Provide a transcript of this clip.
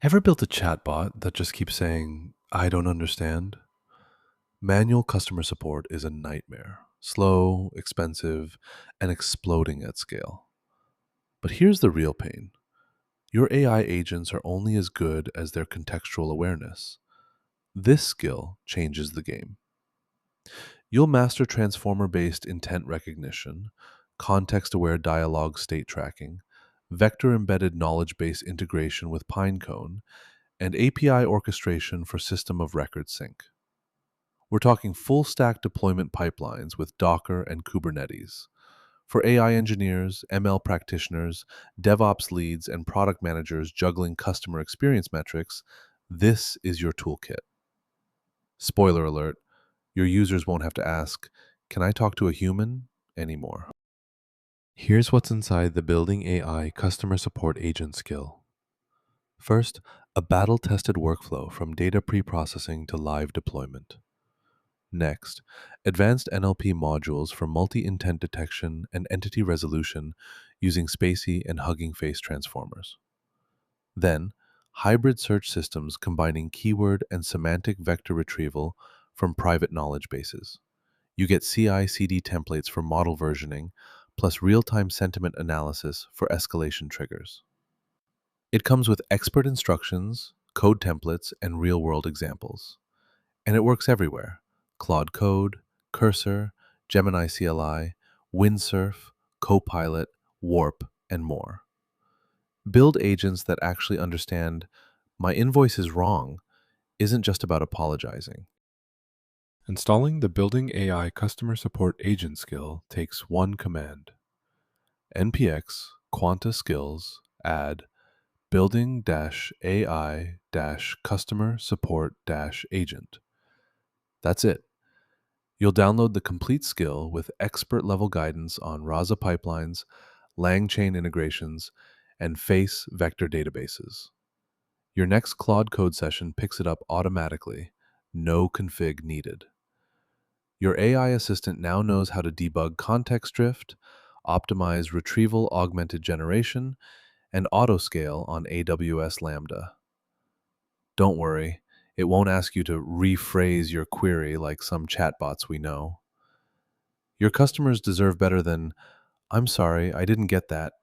Ever built a chatbot that just keeps saying, I don't understand? Manual customer support is a nightmare. Slow, expensive, and exploding at scale. But here's the real pain. Your AI agents are only as good as their contextual awareness. This skill changes the game. You'll master transformer based intent recognition, context aware dialogue state tracking, vector embedded knowledge base integration with Pinecone, and API orchestration for system of record sync. We're talking full stack deployment pipelines with Docker and Kubernetes. For AI engineers, ML practitioners, DevOps leads, and product managers juggling customer experience metrics, this is your toolkit. Spoiler alert, your users won't have to ask, "Can I talk to a human?" anymore. Here's what's inside the Building AI Customer Support Agent skill. First, a battle tested workflow from data preprocessing to live deployment. Next, advanced NLP modules for multi intent detection and entity resolution using Spacey and Hugging Face transformers. Then, hybrid search systems combining keyword and semantic vector retrieval from private knowledge bases. You get CI CD templates for model versioning, plus real time sentiment analysis for escalation triggers. It comes with expert instructions, code templates, and real world examples. And it works everywhere: Claude Code, Cursor, Gemini CLI, Windsurf, Copilot, Warp, and more. Build agents that actually understand my invoice is wrong isn't just about apologizing. Installing the Building AI Customer Support Agent skill takes one command: npx quanta-skills add building-AI-customer support-agent. That's it. You'll download the complete skill with expert level guidance on Rasa pipelines, LangChain integrations, and Face vector databases. Your next Claude Code session picks it up automatically, no config needed. Your AI assistant now knows how to debug context drift, optimize retrieval augmented generation, and autoscale on AWS Lambda. Don't worry, it won't ask you to rephrase your query like some chatbots we know. Your customers deserve better than, "I'm sorry, I didn't get that.